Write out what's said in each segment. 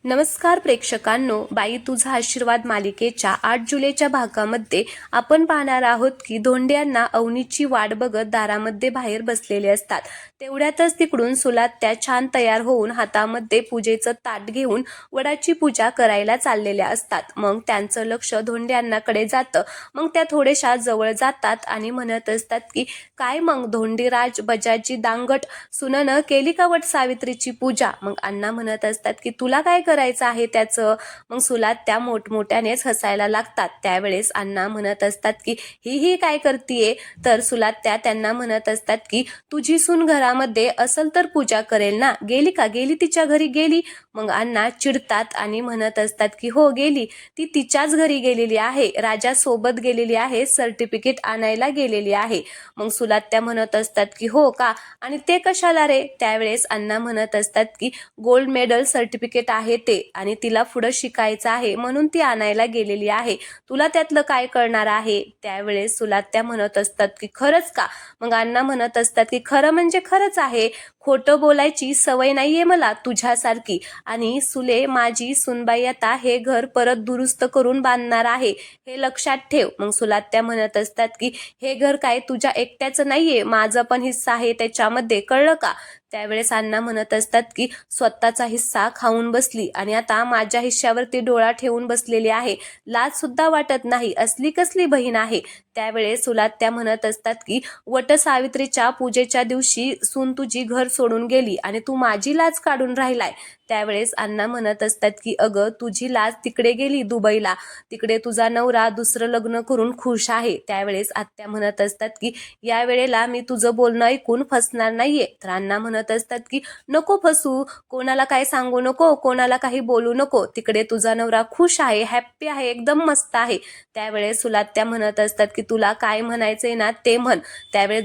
नमस्कार प्रेक्षकांनो, बाई तुझा आशीर्वाद मालिकेच्या 8 जुलैच्या भागामध्ये आपण पाहणार आहोत की धोंड्यांना अवनीची वाट बघत दारामध्ये बाहेर बसलेले असतात। तेवढ्यातच तिकडून सुलात्या छान तयार होऊन हातामध्ये पूजेचं ताट घेऊन वडाची पूजा करायला चाललेल्या असतात। मग त्यांचं लक्ष धोंड्यांनाकडे जातं। मग त्या थोड्याशा जवळ जातात आणि म्हणत असतात की काय मग धोंडीराज बजाजी दांगट सुननं केली का वट सावित्रीची पूजा? मग अण्णा म्हणत असतात की तुला काय करायचं आहे त्याचं? मग सुलात्या मोठमोठ्यानेच हसायला लागतात। त्यावेळेस अण्णा म्हणत असतात की ही काय करतीये? तर सुलात्या त्यांना म्हणत असतात की तुझी सून घरामध्ये असल तर पूजा करेल ना, गेली का? गेली तिच्या घरी गेली? मग अण्णा चिडतात आणि म्हणत असतात की हो गेली, ती तिच्याच घरी गेलेली आहे, राजा सोबत गेलेली आहे, सर्टिफिकेट आणायला गेलेली आहे। मग सुलात्या म्हणत असतात की हो का, आणि ते कशाला रे? त्यावेळेस अण्णा म्हणत असतात की गोल्ड मेडल सर्टिफिकेट आहे ते, आणि तिला पुढे शिकायचं आहे म्हणून ती आणायला गेलेली आहे, तुला त्यातलं काय कळणार आहे? त्यावेळेस सुलात्या म्हणत असतात की खरंच का? मग अण्णा म्हणत असतात की खरं म्हणजे खरंच आहे, खोटं बोलायची सवय नाहीये मला तुझ्यासारखी, आणि सुले माझी सुनबाई आता हे घर परत दुरुस्त करून बांधणार आहे, हे लक्षात ठेव। मग सुलात्या म्हणत असतात की हे घर काय तुझ्या एकट्याचं नाहीये, माझा पण हिस्सा आहे त्याच्यामध्ये, कळलं का? त्यावेळेस अण्णा म्हणत असतात की स्वतःचा हिस्सा खाऊन बसली आणि आता माझ्या हिश्श्यावरती डोळा ठेवून बसलेली आहे, लाज सुद्धा वाटत नाही, असली कसली बहीण आहे? त्यावेळेस सुलात्या म्हणत असतात की वट सावित्रीच्या पूजेच्या दिवशी सून तुझी घर सोडून गेली आणि तू माझी लाज काढून राहिलाय। त्यावेळेस अण्णा म्हणत असतात की अगं तुझी लाज तिकडे गेली दुबईला, तिकडे तुझा नवरा दुसरं लग्न करून खुश आहे। त्यावेळेस आत्या म्हणत असतात की या वेळेला मी तुझं बोलणं ऐकून फसणार नाहीये। तर अण्णा म्हणत असतात की नको फसू, कोणाला काय सांगू नको, कोणाला काही बोलू नको, तिकडे तुझा नवरा खुश आहे, हॅप्पी आहे, एकदम मस्त आहे। त्यावेळेस सुलात्या म्हणत असतात की तुला काय म्हणायचंय ना ते म्हण। त्यावेळेस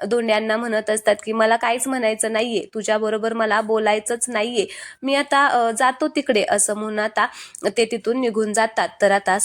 धोंड्यांना म्हणत असतात की मला काहीच म्हणायचं नाहीये, तुझ्या बरोबर मला बोलायचंच नाहीये, मी आता जातो तिकडे, असं म्हणून आता ते तिथून निघून जातात। तर आता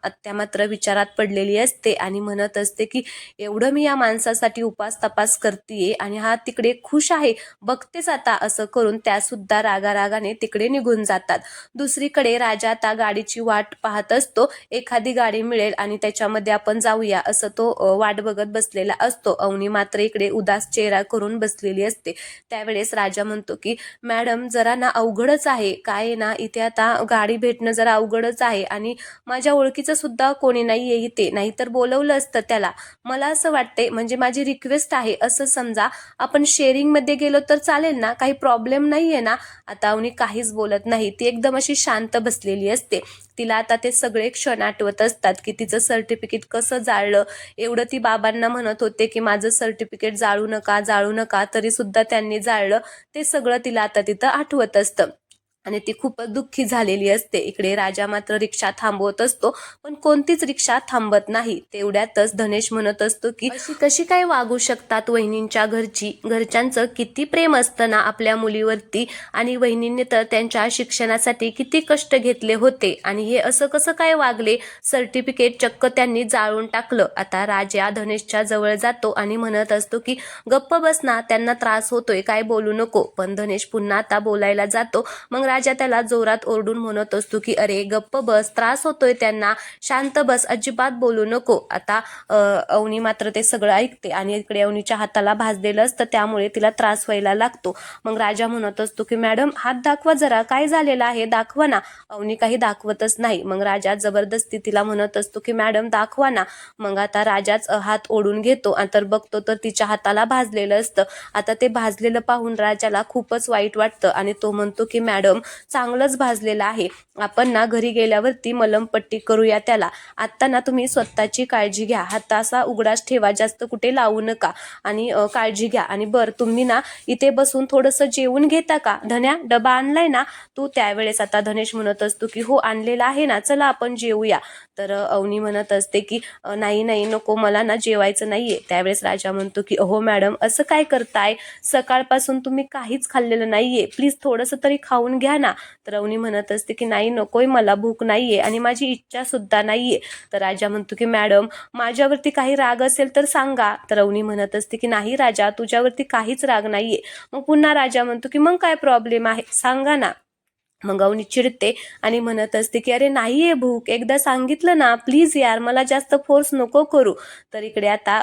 आत्या मात्र विचारात पडलेली असते आणि म्हणत असते की एवढं मी या माणसासाठी उपास तपास करतेय आणि हा तिकडे खुश आहे, बघतेच आता, असं करून त्या सुद्धा रागारागाने तिकडे निघून जातात। दुसरीकडे राजा आता गाडीची वाट पाहत असतो, एखादी गाडी मिळेल आणि त्याच्यामध्ये आपण जाऊया असं तो वाट बघत बसलेला असतो। अवनी मात्र इकडे उदास चेहरा करून बसलेली असते। त्यावेळेस राजा म्हणतो की मॅडम जरा ना अवघडच आहे, काय ना इथे आता गाडी भेटणं जरा अवघडच आहे आणि माझ्या ओळखीचं सुद्धा कोणी नाहीये इथे, नाहीतर बोलवलं असतं त्याला। मला असं वाटते, म्हणजे माझी रिक्वेस्ट आहे, असं समजा आपण शेअरिंग मध्ये गेलो तर चालेल ना, काही प्रॉब्लेम नाहीये ना? आता अवनी काहीच बोलत नाही, ती एकदम अशी शांत बसलेली असते। तिला आता ते सगळे क्षण आठवत असतात की तिचं सर्टिफिकेट कसं जाळलं, एवढं ती बाबांना म्हणत होते की माझं सर्टिफिकेट जाळू नका जाळू नका, तरी सुद्धा त्यांनी जाळलं, ते सगळं तिला आता तिथं आठवत असतं आणि ती खूपच दुःखी झालेली असते। इकडे राजा मात्र रिक्षा थांबवत असतो, पण कोणतीच रिक्षा थांबत नाही। तेवढ्यातच धनेश म्हणत असतो की अशी कशी काय वागू शकतात वहिनींच्या घरच्यांचं किती प्रेम असतं ना आपल्या मुलीवरती, आणि वहिनींनी तर त्यांच्या शिक्षणासाठी किती कष्ट घेतले होते आणि हे असं कसं काय वागले, सर्टिफिकेट चक्क त्यांनी जाळून टाकलं। आता राजा धनेशच्या जवळ जातो आणि म्हणत असतो की गप्प बस ना, त्यांना त्रास होतोय, काय बोलू नको। पण धनेश पुन्हा आता बोलायला जातो। मग राजा त्याला जोरात ओरडून म्हणत असतो की अरे गप्प बस, त्रास होतोय त्यांना, शांत बस, अजिबात बोलू नको। आता अवनी मात्र ते सगळं ऐकते आणि इकडे अवनीच्या हाताला भाजलेलं असतं, त्यामुळे तिला त्रास व्हायला लागतो। मग राजा म्हणत असतो की मॅडम हात दाखवा जरा, काय झालेलं आहे दाखवा ना। अवनी काही दाखवतच नाही। मग राजा जबरदस्ती तिला म्हणत असतो की मॅडम दाखवा ना। मग आता राजाच हात ओढून घेतो आणि तर बघतो तर तिच्या हाताला भाजलेलं असतं। आता ते भाजलेलं पाहून राजाला खूपच वाईट वाटतं आणि तो म्हणतो की मॅडम चांगलंच भाजलेलं आहे, आपण ना घरी गेल्यावरती मलमपट्टी करूया त्याला, आता ना तुम्ही स्वतःची काळजी घ्या, हात असा उघडाच ठेवा, जास्त कुठे लावू नका आणि काळजी घ्या। आणि बरं तुम्ही ना इथे बसून थोडंसं जेवून घेता का? धन्या डबा आणलाय ना तू? त्यावेळेस आता धनेश म्हणत असतो की हो आणलेला आहे ना, चला आपण जेवूया। तर अवनी म्हणत असते की नाही नाही नको, मला ना जेवायचं नाहीये। त्यावेळेस राजा म्हणतो की अहो मॅडम असं काय करताय, सकाळपासून तुम्ही काहीच खाल्लेलं नाहीये, प्लीज थोडंसं तरी खाऊन घ्या ना। तर अवनी म्हणत असते की नाही नकोय, मला भूक नाहीये आणि माझी इच्छा सुद्धा नाहीये। तर राजा म्हणतो की मॅडम माझ्यावरती काही राग असेल तर सांगा। तर अवनी म्हणत असते की नाही राजा तुझ्यावरती काहीच राग नाहीये। मग पुन्हा राजा म्हणतो की मग काय प्रॉब्लेम आहे सांगा ना। मग अवनी चिडते आणि म्हणत असते की अरे नाहीये भूक, एकदा सांगितलं ना, प्लीज यार मला जास्त फोर्स नको करू. तर इकडे आता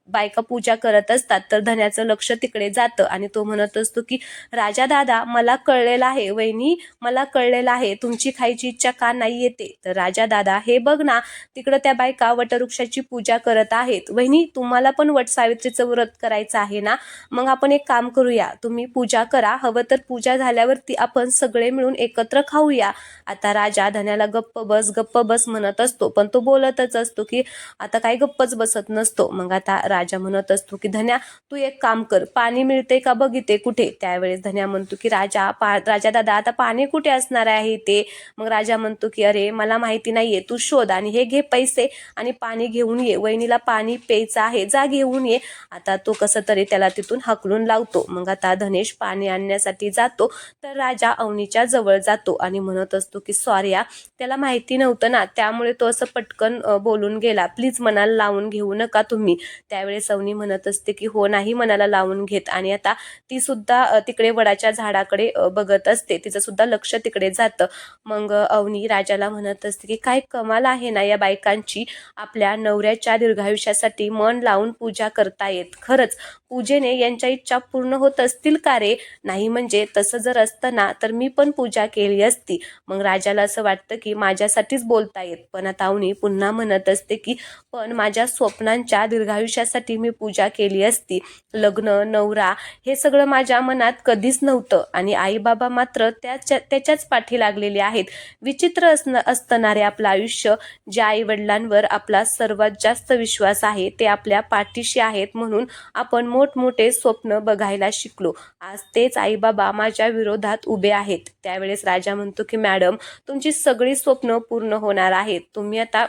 बायका पूजा करत असतात तर धन्याचं लक्ष तिकडे जातं आणि तो म्हणत असतो की राजा दादा मला कळलेलं आहे वहिनी, मला कळलेलं आहे तुमची खायची इच्छा का नाही येते. तर राजा दादा हे बघ ना, तिकडं त्या बायका वटवृक्षाची पूजा करत आहेत. वहिनी तुम्हाला पण वट सावित्रीचं व्रत करायचं आहे ना, मग आपण एक काम करूया, तुम्ही पूजा करा, हवं तर पूजा झाल्यावरती आपण सगळे मिळून एकत्र खाऊया. आता राजा धन्याला गप्प बस म्हणत असतो, पण तो बोलतच असतो की आता काय गप्पच बसत नसतो. मग आता राजा म्हणत असतो की धन्या तू एक काम कर, पाणी मिळते का बघ इथे कुठे. त्यावेळेस धन्या म्हणतो की राजा दादा आता पाणी कुठे असणार आहे ते. मग राजा म्हणतो की अरे मला माहिती नाहीये, तू शोध आणि हे घे पैसे आणि पाणी घेऊन ये, वहिनीला पाणी प्यायचं आहे, जा घेऊन ये. आता तो कसं तरी त्याला तिथून हकलून लावतो. मग आता धनेश पाणी आणण्यासाठी जातो तर राजा अवनीच्या जवळ जातो आणि म्हणत असतो की सॉरी या, त्याला माहिती नव्हतं ना, त्यामुळे तो असं पटकन बोलून गेला, प्लीज मनाला लावून घेऊ नका तुम्ही. त्यावेळेस अवनी म्हणत असते की हो नाही मनाला लावून घेत. आणि आता ती सुद्धा तिकडे वडाच्या झाडाकडे बघत असते, तिचं सुद्धा लक्ष तिकडे जातं. मग अवनी राजाला म्हणत असते की काय कमाल आहे ना या बायकांची, आपल्या नवऱ्याच्या दीर्घायुष्यासाठी मन लावून पूजा करतायत. खरंच पूजेने यांच्या इच्छा पूर्ण होत असतील का रे. नाही म्हणजे तसं जर असतं ना तर मी पण पूजा केली असती. मग राजाला असं वाटतं की माझ्यासाठीच बोलतायत, पण आता अवनी पुन्हा म्हणत असते की पण माझ्या स्वप्नांच्या दीर्घायुष्यासाठी मी पूजा केली असती. लग्न नवरा हे सगळं माझ्या मनात कधीच नव्हतं आणि आई बाबा मात्र त्याच्याच पाठी लागलेले आहेत. विचित्र असणारे आपलं आयुष्य, ज्या आई वडिलांवर आपला सर्वात जास्त विश्वास आहे ते आपल्या पाठीशी आहेत म्हणून आपण मोठमोठे स्वप्न बघायला शिकलो. आज तेच आई बाबा माझ्या विरोधात उभे आहेत. त्यावेळेस राजा म्हणतो की मॅडम तुमची सगळी स्वप्न पूर्ण होणार आहेत. तुम्ही आता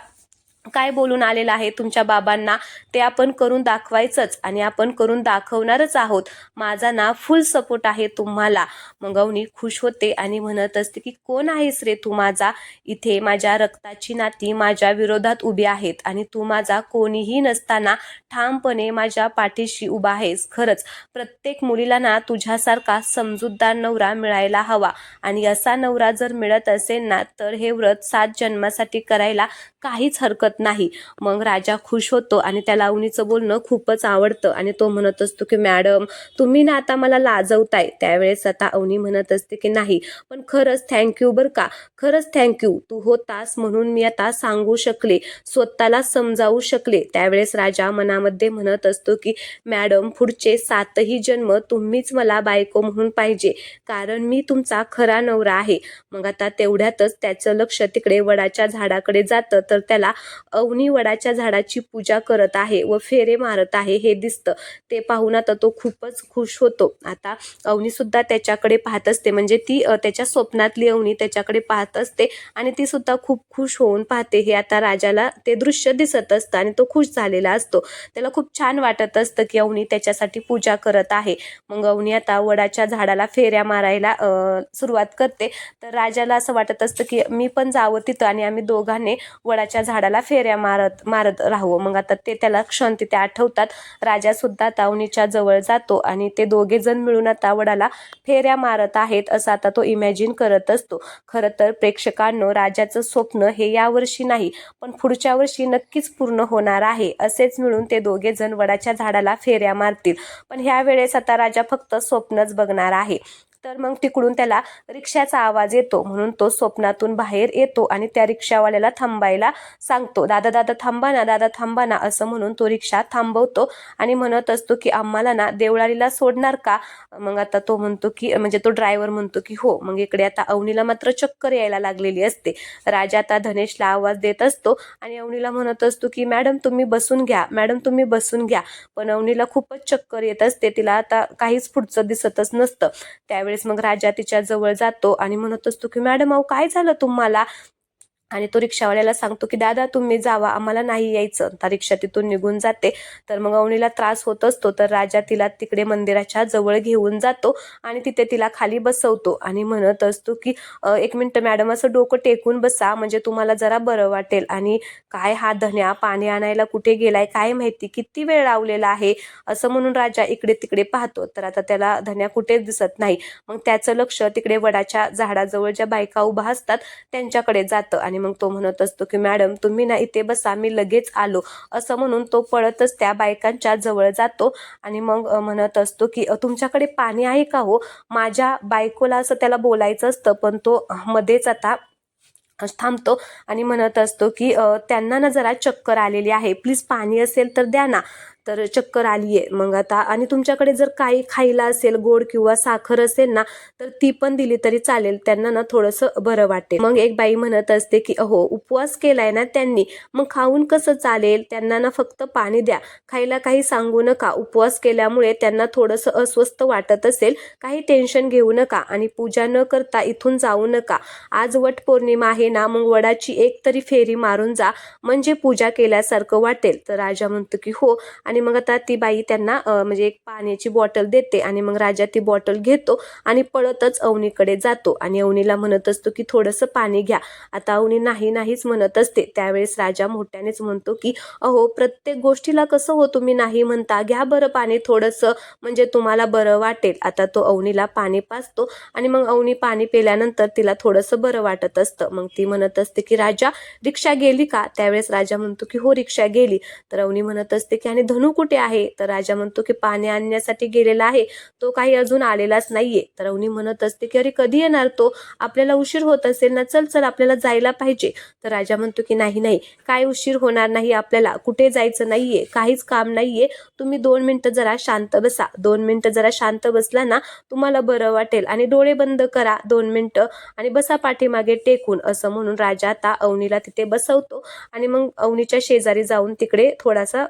काय बोलून आलेला आहे तुमच्या बाबांना ते आपण करून दाखवायचंच आणि आपण करून दाखवणारच आहोत. माझा ना फुल सपोर्ट आहे तुम्हाला. मग अवनी खुश होते आणि म्हणत असते की कोण आहेस रे तू माझा, इथे माझ्या रक्ताची नाती माझ्या विरोधात उभी आहेत आणि तू माझा कोणीही नसताना ठामपणे माझ्या पाठीशी उभा आहेस. खरंच प्रत्येक मुलीला ना तुझ्यासारखा समजूतदार नवरा मिळायला हवा आणि असा नवरा जर मिळत असेल ना तर हे व्रत 7 जन्मासाठी करायला काहीच हरकत नाही. मग राजा खुश होतो आणि त्याला अवनीचं बोलणं खूपच आवडतं आणि तो म्हणत असतो की मॅडम तुम्ही ना आता मला लाजवताय. त्यावेळेस आता अवनी म्हणत असते की नाही पण खरंच थँक्यू बरं का, खरंच थँक्यू, तू होतास म्हणून मी आता सांगू शकले, स्वतःला समजावू शकले. त्यावेळेस राजा मनामध्ये म्हणत असतो की मॅडम पुढचे 7ही जन्म तुम्हीच मला बायको म्हणून पाहिजे, कारण मी तुमचा खरा नवरा आहे. मग आता तेवढ्यातच त्याचं लक्ष तिकडे वडाच्या झाडाकडे जातं तर त्याला अवनी वडाच्या झाडाची पूजा करत आहे व फेरे मारत आहे हे दिसतं. ते पाहून आता तो खूपच खुश होतो. आता अवनी सुद्धा त्याच्याकडे पाहत असते, म्हणजे ती त्याच्या स्वप्नातली अवनी त्याच्याकडे पाहत असते आणि ती सुद्धा खूप खुश होऊन पाहते. हे आता राजाला ते दृश्य दिसत असतं आणि तो खुश झालेला असतो. त्याला खूप छान वाटत असतं की अवनी त्याच्यासाठी पूजा करत आहे. मग अवनी आता वडाच्या झाडाला फेऱ्या मारायला सुरुवात करते. तर राजाला असं वाटत असतं की मी पण जावं तिथं आणि आम्ही दोघांनी वडाच्या झाडाला फेऱ्या मारत राहू. मग आता ते त्याला क्षण तिथे आठवतात. राजा सुद्धा अवनीच्या जवळ जातो आणि ते दोघे जण मिळून आता वडाला फेऱ्या मारत आहेत असं आता तो इमॅजिन करत असतो. खरं तर प्रेक्षकांनो राजाचं स्वप्न हे यावर्षी नाही पण पुढच्या वर्षी नक्कीच पूर्ण होणार आहे. असेच मिळून ते दोघे जण वडाच्या झाडाला फेऱ्या मारतील. पण ह्या वेळेस आता राजा फक्त स्वप्नच बघणार आहे. तर मग तिकडून त्याला रिक्षाचा आवाज येतो म्हणून तो स्वप्नातून बाहेर येतो आणि त्या रिक्षावाल्याला थांबायला सांगतो. दादा दादा थांबा ना, दादा थांबा ना असं म्हणून तो रिक्षा थांबवतो आणि म्हणत असतो की आम्हाला ना देवळालीला सोडणार का. मग आता तो म्हणतो की म्हणजे तो ड्रायव्हर म्हणतो की हो. मग इकडे आता अवनीला मात्र चक्कर यायला लागलेली असते. राजा आता धनेशला आवाज देत असतो आणि अवनीला म्हणत असतो की मॅडम तुम्ही बसून घ्या, मॅडम तुम्ही बसून घ्या. पण अवनीला खूपच चक्कर येत असते, तिला आता काहीच पुढचं दिसतच नसतं. त्यावेळेस मग राजा तिच्या जवळ जातो आणि म्हणत असतो की मॅडम अहो काय झालं तुम्हाला. आणि तो रिक्षावाल्याला सांगतो की दादा तुम्ही जावा, आम्हाला नाही यायचं. आता रिक्षा तिथून निघून जाते. तर मग अवनीला त्रास होत असतो, तर राजा तिला तिकडे मंदिराच्या जवळ घेऊन जातो आणि तिथे तिला खाली बसवतो आणि म्हणत असतो की 1 मिनिट मॅडम, असं डोकं टेकून बसा, म्हणजे तुम्हाला जरा बरं वाटेल. आणि काय हा धन्या पाणी आणायला कुठे गेलाय काय माहिती, किती वेळ लावलेला आहे, असं म्हणून राजा इकडे तिकडे पाहतो. तर आता त्याला धन्या कुठेच दिसत नाही. मग त्याचं लक्ष तिकडे वडाच्या झाडाजवळ ज्या बायका उभा असतात त्यांच्याकडे जातं आणि मग तो म्हणत असतो की मॅडम तुम्ही ना इथे बसा, मी लगेच आलो, असं म्हणून तो पळतच त्या बायकांच्या जवळ जातो आणि मग म्हणत असतो की तुमच्याकडे पाणी आहे का हो, माझ्या बायकोला, असं त्याला बोलायचं असतं. पण तो मध्येच आता थांबतो आणि म्हणत असतो की त्यांना ना जरा चक्कर आलेली आहे, प्लीज पाणी असेल तर द्या ना. तर चक्कर आली आहे. मग आता आणि तुमच्याकडे जर काही खायला असेल, गोड किंवा साखर असेल ना, तर ती पण दिली तरी चालेल, त्यांना ना थोडंसं बरं वाटेल. मग एक बाई म्हणत असते की अहो उपवास केलाय ना त्यांनी, मग खाऊन कसं चालेल, त्यांना ना फक्त पाणी द्या, खायला काही सांगू नका, उपवास केल्यामुळे त्यांना थोडंसं अस्वस्थ वाटत असेल, काही टेन्शन घेऊ नका आणि पूजा न करता इथून जाऊ नका. आज वट पौर्णिमा आहे ना, मग वडाची एक तरी फेरी मारून जा, म्हणजे पूजा केल्यासारखं वाटेल. तर राजा म्हणतो की हो. आणि मग आता ती बाई त्यांना म्हणजे एक पाण्याची बॉटल देते आणि मग राजा ती बॉटल घेतो आणि पळतच अवनीकडे जातो आणि अवनीला म्हणत असतो की थोडंसं पाणी घ्या. आता अवनी नाही नाहीच म्हणत असते. त्यावेळेस राजा मोठ्यानेच म्हणतो की अहो प्रत्येक गोष्टीला कसं हो तुम्ही नाही म्हणता, घ्या बरं पाणी थोडंसं, म्हणजे तुम्हाला बरं वाटेल. आता तो अवनीला पाणी पाजतो आणि मग अवनी पाणी पिल्यानंतर तिला थोडंसं बरं वाटत असतं. मग ती म्हणत असते की राजा रिक्षा गेली का? त्यावेळेस राजा म्हणतो की हो रिक्षा गेली. तर अवनी म्हणत असते की आणि धनू कुठे आहे? तर राजा म्हणतो की पाणी आणण्यासाठी गेलेला आहे, तो काही अजून आलेलाच नाहीये. तर अवनी म्हणत असते की अरे कधी येणार तो, आपल्याला उशीर होत असेल ना, चल चल आपल्याला जायला पाहिजे. तर राजा म्हणतो की नाही नाही, काय उशीर होणार नाही, आपल्याला कुठे जायचं नाहीये, काहीच काम नाहीये, तुम्ही 2 मिनिटं जरा शांत बसा. 2 मिनिटं जरा शांत बसला ना तुम्हाला बरं वाटेल आणि डोळे बंद करा 2 मिनिटं आणि बसा पाठीमागे टेकून, असं म्हणून राजा आता अवनीला तिथे बसवतो आणि मग अवनीच्या शेजारी जाऊन तिकडे थोडासा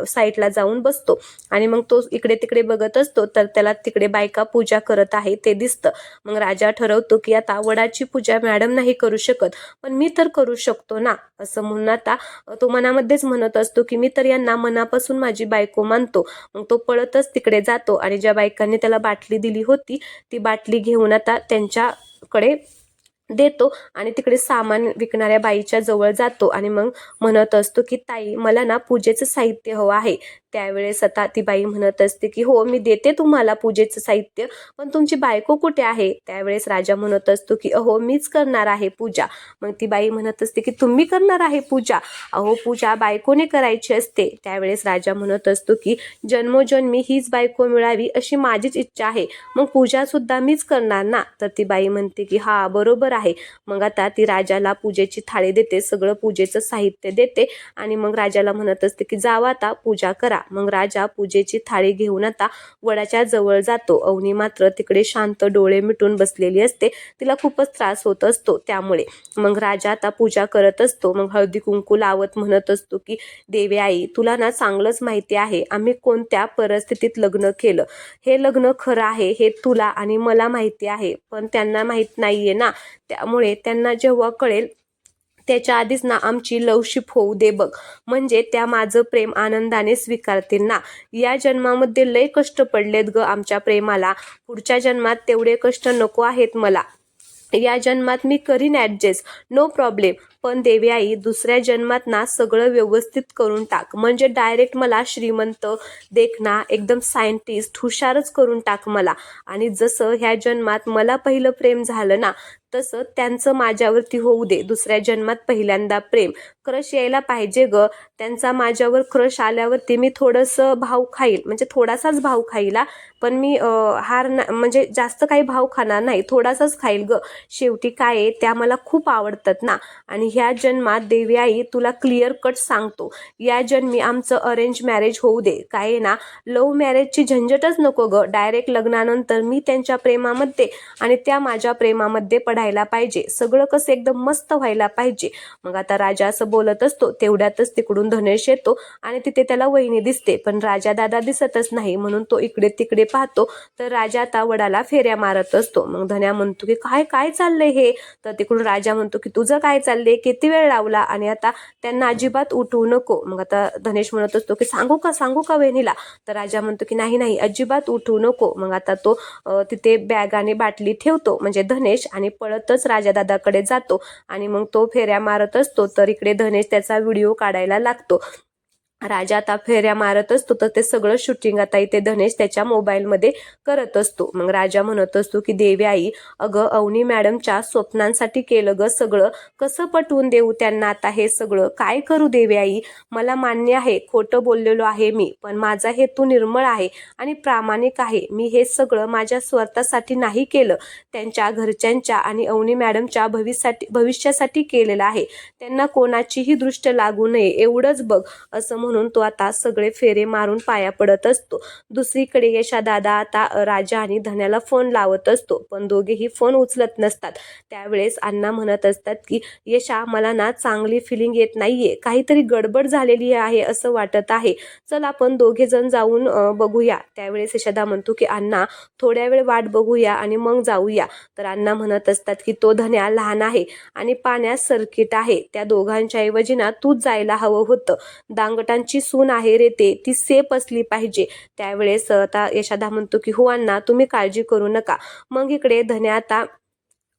साईडला जाऊन बसतो आणि मग तो इकडे तिकडे बघत असतो. तर त्याला तिकडे बायका पूजा करत आहे ते दिसतं. मग राजा ठरवतो की आता वडाची पूजा मॅडम नाही करू शकत, पण मी तर करू शकतो ना, असं म्हणून आता तो मनामध्येच म्हणत असतो की मी तर यांना मनापासून माझी बायको मानतो. मग तो पळतच तिकडे जातो आणि ज्या बायकांनी त्याला बाटली दिली होती ती बाटली घेऊन आता त्यांच्याकडे देतो आणि तिकडे सामान विकणाऱ्या बाईच्या जवळ जातो आणि मग म्हणत असतो की ताई मला ना पूजेचं साहित्य हवं आहे. त्यावेळेस आता ती बाई म्हणत असते की हो मी देते तुम्हाला पूजेचं साहित्य, पण तुमची बायको कुठे आहे? त्यावेळेस राजा म्हणत असतो की अहो मीच करणार आहे पूजा. मग ती बाई म्हणत असते की तुम्ही करणार आहे पूजा? अहो पूजा बायकोने करायची असते. त्यावेळेस राजा म्हणत असतो की जन्मोजन्मी हीच बायको मिळावी अशी माझीच इच्छा आहे, मग पूजा सुद्धा मीच करणार ना. तर ती बाई म्हणते की हा बरोबर आहे. मग आता ती राजाला पूजेची थाळी देते, सगळं पूजेचं साहित्य देते आणि मग राजाला म्हणत असते की जावा आता पूजा करा. मग राजा पूजेची थाळी घेऊन आता वडाच्या जवळ जातो. अवनी मात्र तिकडे शांत डोळे मिटून बसलेली असते, तिला खूपच त्रास होत असतो. त्यामुळे मग राजा आता पूजा करत असतो. मग हळदी कुंकू लावत म्हणत असतो की देवी आई तुला ना चांगलंच माहिती आहे आम्ही कोणत्या परिस्थितीत लग्न केलं, हे लग्न खरं आहे हे तुला आणि मला माहिती आहे, पण त्यांना माहित नाहीये ना, त्यामुळे त्यांना जेव्हा कळेल त्याच्या आधीच ना आमची लवशिप होऊ दे बघ, म्हणजे त्या माझं प्रेम आनंदाने स्वीकारतील ना. या जन्मामध्ये लय कष्ट पडलेत ग आमच्या प्रेमाला, पुढच्या जन्मात तेवढे कष्ट नको आहेत मला, या जन्मात मी करीन ॲडजस्ट, नो प्रॉब्लेम, पण देवी आई दुसऱ्या जन्मात ना सगळं व्यवस्थित करून टाक, म्हणजे डायरेक्ट मला श्रीमंत, देखना, एकदम सायंटिस्ट, हुशारच करून टाक मला. आणि जसं ह्या जन्मात मला पहिलं प्रेम झालं ना तसं त्यांचं माझ्यावरती होऊ दे, दुसऱ्या जन्मात पहिल्यांदा प्रेम, क्रश यायला पाहिजे ग त्यांचा माझ्यावर. क्रश आल्यावरती मी थोडंसं भाव खाईल, म्हणजे थोडासाच भाव खाईला, पण मी म्हणजे जास्त काही भाव खाणार नाही, थोडासाच खाईल ग. शेवटी काय आहे त्या मला खूप आवडतात ना. आणि ह्या जन्मात देवी आई तुला क्लिअर कट सांगतो, या जन्मी आमचं अरेंज मॅरेज होऊ दे, काय आहे ना लव्ह मॅरेजची झंझटच नको ग, डायरेक्ट लग्नानंतर मी त्यांच्या प्रेमामध्ये आणि त्या माझ्या प्रेमामध्ये पडायला पाहिजे, सगळं कसं एकदम मस्त व्हायला पाहिजे. मग आता राजा असं बोलत असतो तेवढ्यातच तिकडून धनेश येतो आणि तिथे त्याला वहिनी दिसते, पण राजा दादा दिसतच नाही. म्हणून तो इकडे तिकडे पाहतो तर राजा आता वडाला फेऱ्या मारत असतो. मग धन्या म्हणतो की काय काय चाललंय हे? तर तिकडून राजा म्हणतो की तुझं काय चाललंय, किती वेळ लावला आणि आता त्यांना अजिबात उठवू नको. मग आता धनेश म्हणत असतो की सांगू का वहिनीला? तर राजा म्हणतो की नाही नाही अजिबात उठवू नको. मग आता तो तिथे बॅग आणि बाटली ठेवतो म्हणजे धनेश, आणि पळतच राजा दादाकडे जातो आणि मग तो फेऱ्या मारत असतो. तर इकडे धनेश त्याचा व्हिडिओ काढायला लागतो. राजा आता फेऱ्या मारत असतो तर ते सगळं शूटिंग आता इथे धनेश त्याच्या मोबाईलमध्ये करत असतो. मग राजा म्हणत असतो की देवी आई, अगं अवनी मॅडमच्या स्वप्नांसाठी केलं ग सगळं, कसं पटवून देऊ त्यांना आता हे सगळं, काय करू देवी आई? मला मान्य आहे खोटं बोललेलो आहे मी, पण माझा हेतू निर्मळ आहे आणि प्रामाणिक आहे. मी हे सगळं माझ्या स्वतःसाठी नाही केलं, त्यांच्या घरच्यांच्या आणि अवनी मॅडमच्या भविष्यासाठी केलेलं आहे. त्यांना कोणाचीही दृष्ट लागू नये एवढंच बघ, असं म्हणून तो आता सगळे फेरे मारून पाया पडत असतो. दुसरीकडे यशा दादा आता राजा आणि धन्याला फोन लावत असतो, पण दोघेही फोन उचलत नसतात. त्यावेळेस अण्णा म्हणत असतात की यशा, मला ना चांगली फिलिंग येत नाहीये, काहीतरी गडबड झालेली आहे असं वाटत आहे, चल आपण दोघे जण जाऊन बघूया. त्यावेळेस यशोदा म्हणतो की अण्णा थोड्या वेळ वाट बघूया आणि मग जाऊया. तर अण्णा म्हणत असतात की तो धन्या लहान आहे आणि पाण्यात सर्किट आहे, त्या दोघांच्या ऐवजी ना तूच जायला हवं होतं. दांगटांची सून आहे रे ते, ती सेफ असली पाहिजे. त्यावेळेस आता यशोदा म्हणतो की हो अण्णा तुम्ही काळजी करू नका. मग इकडे धन्या आता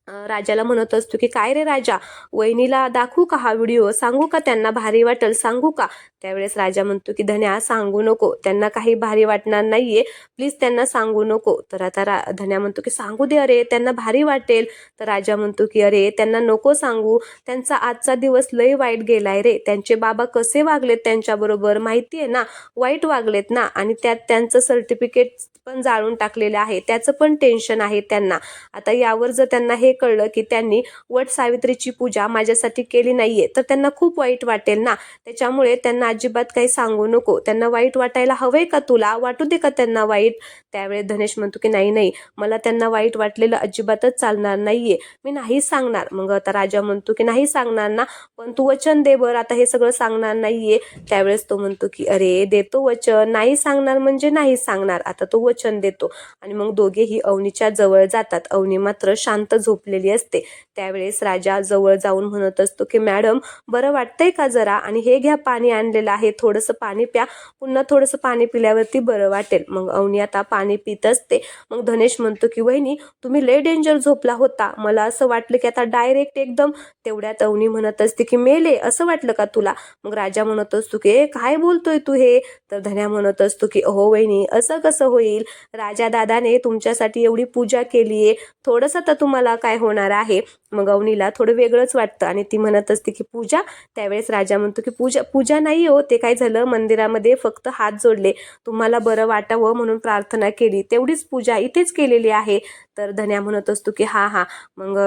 राजाला म्हणत असतो की काय रे राजा, वहिनीला दाखवू का हा व्हिडिओ, सांगू का त्यांना भारी वाटेल, सांगू का? त्यावेळेस राजा म्हणतो की धन्या सांगू नको, त्यांना काही भारी वाटणार नाहीये, प्लीज त्यांना सांगू नको. तर आता धन्या म्हणतो की सांगू दे अरे, त्यांना भारी वाटेल. तर राजा म्हणतो की अरे त्यांना नको सांगू, त्यांचा आजचा दिवस लय वाईट गेलाय रे, त्यांचे बाबा कसे वागलेत त्यांच्याबरोबर माहितीये ना, वाईट वागलेत ना, आणि त्यात त्यांचं सर्टिफिकेट पण जाळून टाकलेलं आहे, त्याचं पण टेन्शन आहे त्यांना. आता यावर जर त्यांना हे कळलं की त्यांनी वट सावित्रीची पूजा माझ्यासाठी केली नाहीये तर त्यांना खूप वाईट वाटेल ना, त्याच्यामुळे त्यांना अजिबात काही सांगू नको. त्यांना वाईट वाटायला हवंय का, तुला वाटू दे का त्यांना वाईट? त्यावेळेस धनेश म्हणतो की नाही नाही, मला त्यांना वाईट वाटलेलं अजिबातच चालणार नाहीये, मी नाही सांगणार. मग आता राजा म्हणतो की नाही सांगणार ना, पण तू वचन दे बरं आता हे सगळं सांगणार नाहीये. त्यावेळेस तो म्हणतो की अरे देतो वचन, नाही सांगणार म्हणजे नाही सांगणार. आता तो वचन देतो आणि मग दोघेही अवनीच्या जवळ जातात. अवनी मात्र शांत झोपलेली असते. त्यावेळेस राजा जवळ जाऊन म्हणत असतो की मॅडम बरं वाटतंय का जरा, आणि हे घ्या पाणी आणलेलं आहे, थोडंसं पाणी प्या, पुन्हा थोडंसं पाणी पिल्यावरती बरं वाटेल. मग अवनी आता पाणी पित असते. मग धनेश म्हणतो की वहिनी तुम्ही लय डेंजर झोपला होता, मला असं वाटलं की आता डायरेक्ट एकदम. तेवढ्यात अवनी म्हणत असते की मेले असं वाटलं का तुला? मग राजा म्हणत असतो की काय बोलतोय तू हे? तर धन्या म्हणत असतो की हो वहिनी असं कसं होईल, राजा दादाने तुमच्यासाठी एवढी पूजा केलीये, थोडंसं तर तुम्हाला काय होणार आहे? मग अवनीला थोडं वेगळंच वाटतं आणि ती म्हणत असते की पूजा. त्यावेळेस राजा म्हणतो की पूजा नाही हो, ते काय झालं मंदिरामध्ये फक्त हात जोडले, तुम्हाला बरं वाटावं म्हणून प्रार्थना केली, तेवढीच पूजा इथेच केलेली आहे. तर धन्या म्हणत असतो की हा. मग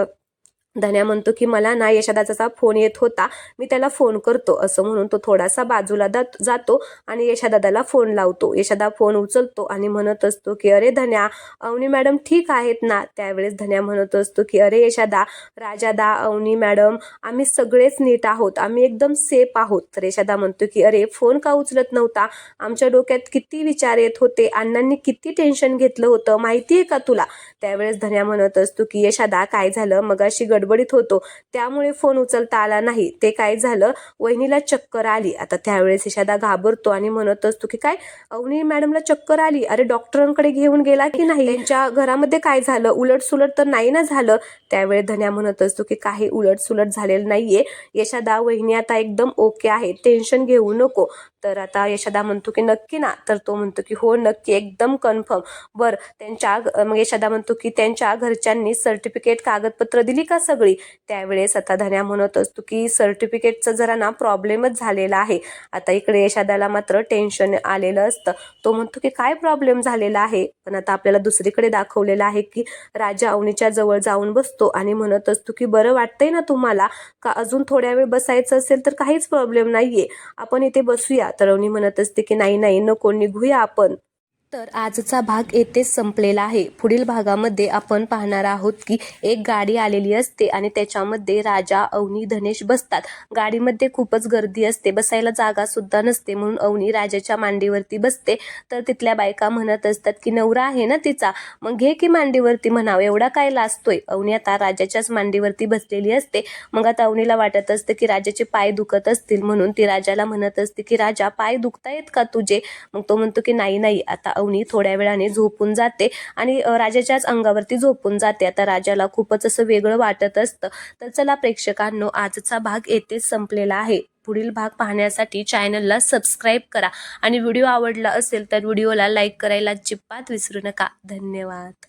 धन्या म्हणतो की मला ना यशोदाचा फोन येत होता, मी त्याला फोन करतो. असं म्हणून तो थोडासा बाजूला जातो आणि यशोदादाला फोन लावतो. यशोदा फोन उचलतो आणि म्हणत असतो की अरे धन्या, अवनी मॅडम ठीक आहेत ना? त्यावेळेस धन्या म्हणत असतो की अरे यशोदा, राजादा, अवनी मॅडम आम्ही सगळेच नीट आहोत, आम्ही एकदम सेफ आहोत. तर यशोदा म्हणतो की अरे फोन का उचलत नव्हता, आमच्या डोक्यात किती विचार येत होते, अण्णांनी किती टेन्शन घेतलं होतं माहितीये का तुला? त्यावेळेस धन्या म्हणत असतो की यशोदा काय झालं, मगाशी गडबडीत होतो त्यामुळे फोन उचलता आला नाही, ते काय झालं वहिनीला चक्कर आली. आता त्यावेळेस यशोदा घाबरतो आणि म्हणत असतो की काय अवनी मॅडमला चक्कर आली, अरे डॉक्टरांकडे घेऊन गेला की नाही, त्यांच्या घरामध्ये काय झालं, उलटसुलट तर नाही ना झालं? त्यावेळेस धन्या म्हणत असतो की काही उलटसुलट झालेलं नाहीये यशोदा, वहिनी आता एकदम ओके आहे, टेन्शन घेऊ नको. तर आता यशोदा म्हणतो की नक्की ना? तर तो म्हणतो की हो नक्की, एकदम कन्फर्म. बर मग यशोदा म्हणतो की त्यांच्या घरच्यांनी सर्टिफिकेट कागदपत्र दिली का सगळी? त्यावेळेस आता धन्या म्हणत असतो की सर्टिफिकेटचं जरा ना प्रॉब्लेमच झालेला आहे. आता इकडे यशोदाला मात्र टेन्शन आलेलं असतं. तो म्हणतो की काय प्रॉब्लेम झालेला आहे? पण आता आपल्याला दुसरीकडे दाखवलेलं आहे की राजा अवनीच्या जवळ जाऊन बसतो आणि म्हणत असतो की बरं वाटतंय ना तुम्हाला, का अजून थोड्या वेळ बसायचं असेल तर काहीच प्रॉब्लेम नाहीये, आपण इथे बसूया. तर अवनी म्हणत असते की नाही नको, निघूया आपण. तर आजचा भाग येथेच संपलेला आहे. पुढील भागामध्ये आपण पाहणार आहोत की एक गाडी आलेली असते आणि त्याच्यामध्ये राजा, अवनी, धनेश बसतात. गाडीमध्ये खूपच गर्दी असते, बसायला जागा सुद्धा नसते, म्हणून अवनी राजाच्या मांडीवरती बसते. तर तिथल्या बायका म्हणत असतात की नवरा आहे ना तिचा, मग घे की मांडीवरती म्हणावं, एवढा काय लाजतोय. अवनी आता राजाच्याच मांडीवरती बसलेली असते. मग आता अवनीला वाटत असतं की राजाचे पाय दुखत असतील, म्हणून ती राजाला म्हणत असते की राजा, पाय दुखतायत का तुझे. मग तो म्हणतो की नाही नाही. आता अवनी थोड्या वेळाने झोपून जाते आणि राजाच्याच अंगावरती झोपून जाते. आता राजाला खूपच असं वेगळं वाटत असतं. तर चला प्रेक्षकांनो, आजचा भाग येथेच संपलेला आहे. पुढील भाग पाहण्यासाठी चॅनलला सबस्क्राईब करा आणि व्हिडिओ आवडला असेल तर व्हिडिओला लाईक करायला अजिबात विसरू नका. धन्यवाद.